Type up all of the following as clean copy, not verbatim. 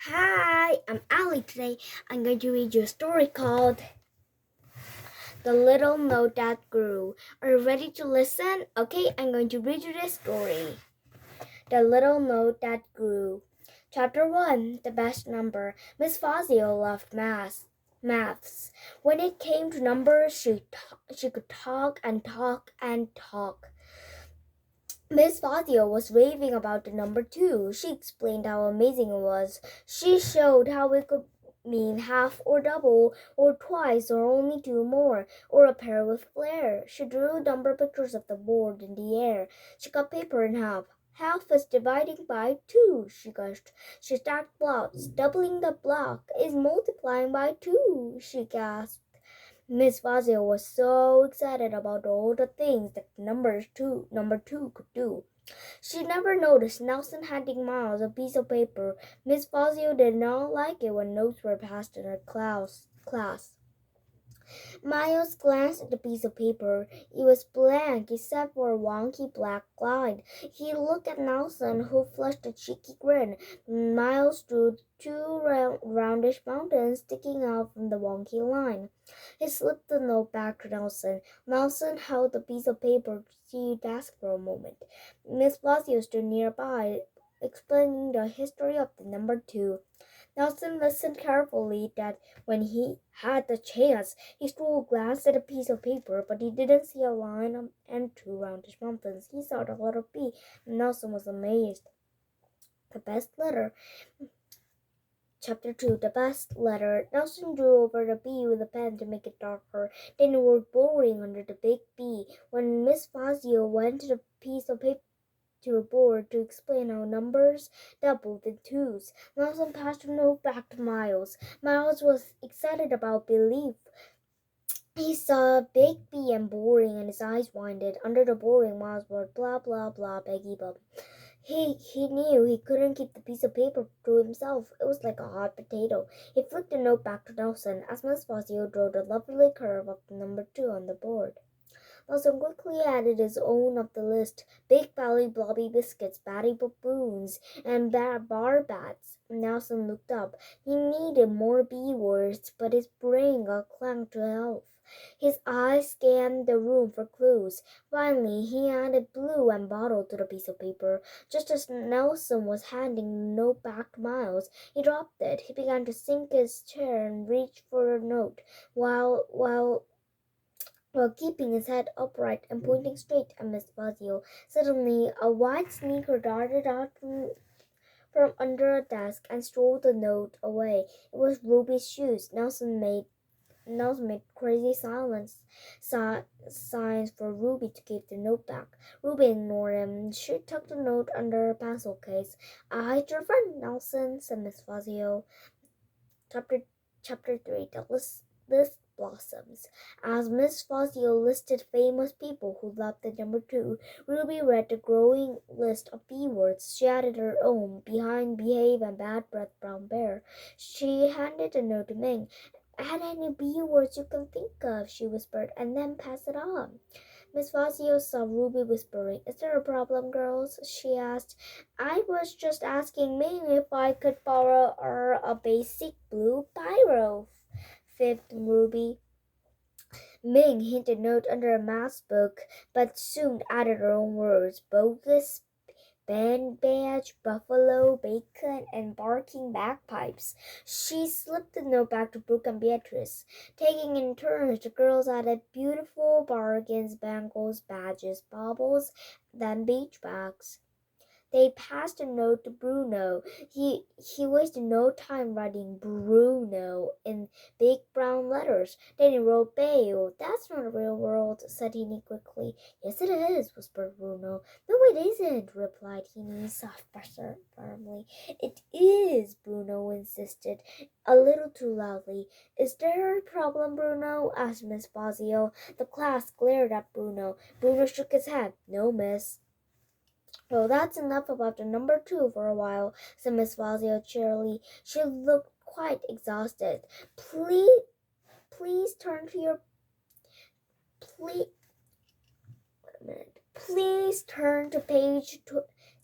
Hi, I'm Elly. Today I'm going to read you a story called The Little Note That Grew. Are you ready to listen? Okay, I'm going to read you this story. The Little Note That Grew. Chapter 1 The Best Number. Miss Fazio loved maths. When it came to numbers, she could talk and talk and talk. Miss Fazio was raving about the number 2. She explained how amazing it was. She showed how it could mean half or double or twice or only 2 more or a pair with flair. She drew number pictures of the board in the air. She cut paper in half. Half is dividing by 2, she gushed. She stacked blocks. Doubling the block is multiplying by 2, she gasped. Miss Fazio was so excited about all the things that number two could do. She never noticed Nelson handing Miles a piece of paper. Miss Fazio did not like it when notes were passed in her class. Miles glanced at the piece of paper. It was blank except for a wonky black line. He looked at Nelson, who flushed a cheeky grin. Miles drew two roundish mountains sticking out from the wonky line. He slipped the note back to Nelson. Nelson held the piece of paper to his desk for a moment. Miss Fazio stood nearby, explaining the history of the number 2. Nelson listened carefully that when he had the chance, he stole a glance at a piece of paper, but he didn't see a line and 2 roundish mountains. He saw the letter B, and Nelson was amazed. The best letter. Chapter 2 The Best Letter. Nelson drew over the B with a pen to make it darker. Then he wrote boring under the big B. When Miss Fazio went to the piece of paper to a board to explain how numbers doubled in twos, Nelson passed the note back to Miles. Miles was excited about belief. He saw a big B and boring, and his eyes widened. Under the boring, Miles wrote blah blah blah Peggy Bub. He knew he couldn't keep the piece of paper to himself. It was like a hot potato. He flicked the note back to Nelson as Miss Fazio drew the lovely curve of the number 2 on the board. Nelson quickly added his own of the list: big belly blobby biscuits, batty baboons, and bar bats. Nelson looked up. He needed more B words, but his brain got clanged to health. His eyes scanned the room for clues. Finally, he added blue and bottle to the piece of paper. Just as Nelson was handing the note back to Miles, he dropped it. He began to sink his chair and reach for the note, while keeping his head upright and pointing straight at Miss Fazio. Suddenly, a white sneaker darted out from under a desk and stole the note away. It was Ruby's shoes. Nelson made crazy signs for Ruby to give the note back. Ruby ignored him. She tucked the note under her pencil case. "I hate your friend, Nelson," said Miss Fazio. Chapter 3 The list blossoms. As Miss Fazio listed famous people who loved the number 2, Ruby read the growing list of B words. She added her own: behind, behave, and bad breath, brown bear. She handed the note to Ming. "Add any B words you can think of," she whispered, "and then pass it on." Miss Fazio saw Ruby whispering. "Is there a problem, girls?" she asked. "I was just asking Ming if I could borrow a basic blue biro," fibbed Ruby. Ming hid the note under a maths book, but soon added her own words: bogus, band badge, buffalo, bacon, and barking bagpipes. She slipped the note back to Brooke and Beatrice. Taking in turns, the girls added beautiful bargains, bangles, badges, baubles, then beach bags. They passed a note to Bruno. He wasted no time writing Bruno in big brown letters. Then he wrote Bayo. "That's not the real world," said Heaney quickly. "Yes, it is," whispered Bruno. "No, it isn't," replied Heaney, soft but firmly. "It is," Bruno insisted, a little too loudly. "Is there a problem, Bruno?" asked Miss Fazio. The class glared at Bruno. Bruno shook his head. "No, miss." "Well, that's enough about the number 2 for a while," said Miss Fazio cheerily. She looked quite exhausted. Please turn to your please Please turn to page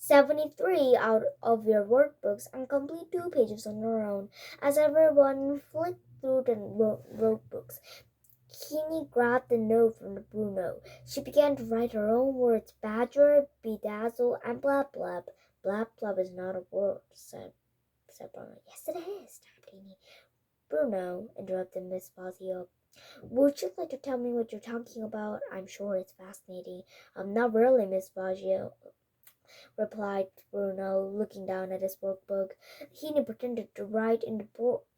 73 out of your workbooks and complete 2 pages on your own. As everyone flicked through the notebooks, Keeny grabbed the note from Bruno. She began to write her own words: badger, bedazzle, and blab blab. Blab blab is not a word, said Bruno. Yes, it is, snapped Keeny. Bruno, interrupted Miss Fazio. Would you like to tell me what you're talking about? I'm sure it's fascinating. Not really, Miss Fazio, replied Bruno, looking down at his workbook. Keeny pretended to write in the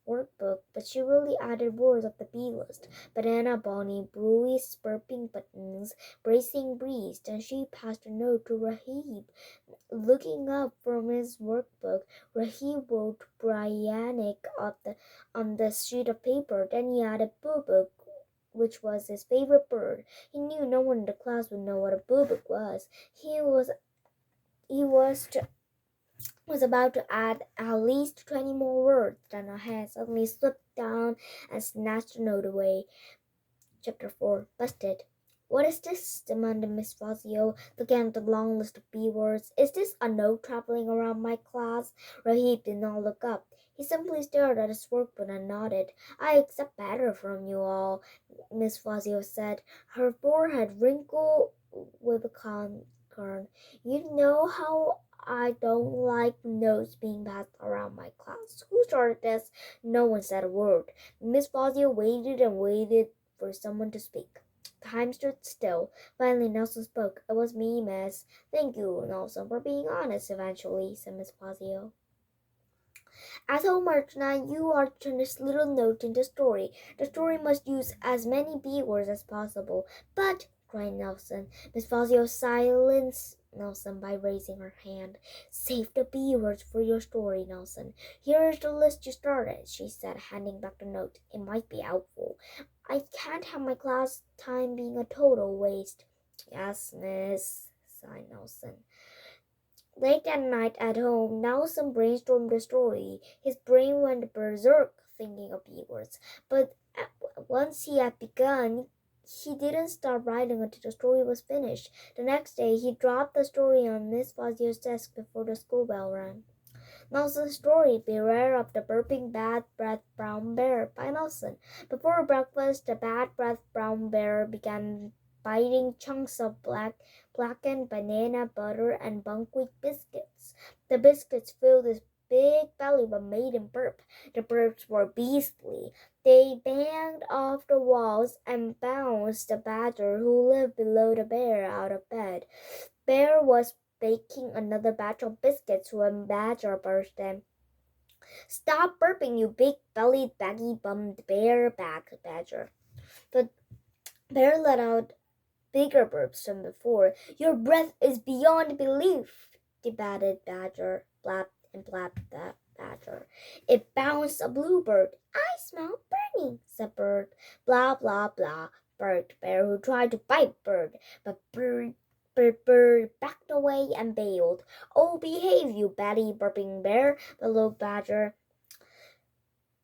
workbook, but she really added words of the bee list: banana, bonnie, Bruce, burping buttons, bracing breeze. Then she passed a note to Rahib. Looking up from his workbook, Rahib wrote Brianic on the sheet of paper. Then he added bubuk, which was his favorite bird. He knew no one in the class would know what a bubuk was. He was about to add at least 20 more words. Then her hand suddenly slipped down and snatched the note away. Chapter 4 Busted. What is this? Demanded Miss Fazio, looking at the long list of B words. Is this a note traveling around my class? Rahib did not look up. He simply stared at his workbook and nodded. I accept better from you all, Miss Fazio said, her forehead wrinkled with concern. You know how I don't like notes being passed around my class. Who started this? No one said a word. Miss Fazio waited and waited for someone to speak. Time stood still. Finally, Nelson spoke. It was me, miss. Thank you, Nelson, for being honest eventually, said Miss Fazio. As homework tonight, you are to turn this little note into a story. The story must use as many B words as possible. But, cried Nelson, Miss Fazio silenced Nelson by raising her hand. Save the B words for your story, Nelson. Here is the list you started, she said, handing back the note. It might be helpful. I can't have my class time being a total waste. Yes, miss, sighed Nelson. Late at night at home, Nelson brainstormed the story. His brain went berserk thinking of B words. But once he had begun, he didn't stop writing until the story was finished. The next day, he dropped the story on Miss Fazio's desk before the school bell rang. Nelson's story, Beware of the Burping Bad Breath Brown Bear, by Nelson. Before breakfast, the bad breath brown bear began biting chunks of blackened banana butter and buckwheat biscuits. The biscuits filled his big belly but made him burp. The burps were beastly. They banged off the walls and bounced the badger, who lived below the bear, out of bed. Bear was baking another batch of biscuits when Badger burst in. Stop burping, you big-bellied, baggy-bummed bear, Badger. But Bear let out bigger burps than before. Your breath is beyond belief, debated Badger. Blap and blap, Badger. It bounced a bluebird. I smell burning, said Bird. Blah, blah, blah, barked Bear, who tried to bite Bird. But Bird backed away and bailed. Oh, behave, you batty burping bear, bellowed Badger.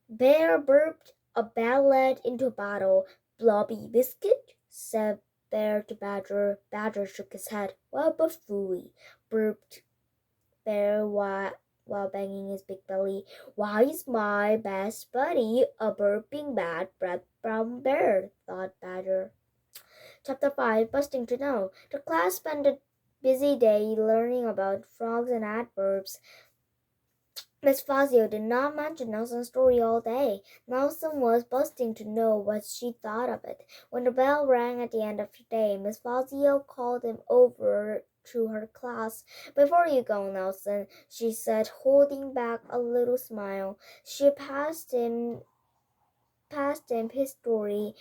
Bear burped a ballad into a bottle. Blobby biscuit, said Bear to Badger. Badger shook his head. What a fooey, burped Bear while banging his big belly. Why's my best buddy a burping bad breath brown bear, thought Badger. Chapter 5 Busting to Know. The class spent a busy day learning about frogs and adverbs. Miss Fazio did not mention Nelson's story all day. Nelson was busting to know what she thought of it. When the bell rang at the end of the day, Miss Fazio called him over to her class. Before you go, Nelson, she said, holding back a little smile. She passed him his story.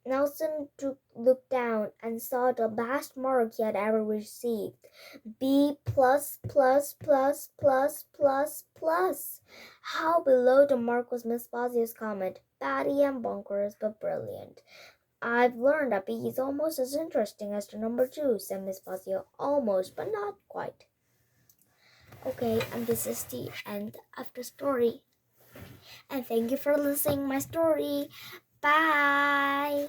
Nelson looked down and saw the last mark he had ever received. B plus plus plus plus plus plus. How below the mark was Miss Fazio's comment. Batty and bonkers, but brilliant. I've learned that B is almost as interesting as the number 2, said Miss Fazio. Almost, but not quite. Okay, and this is the end of the story. And thank you for listening to my story. Bye.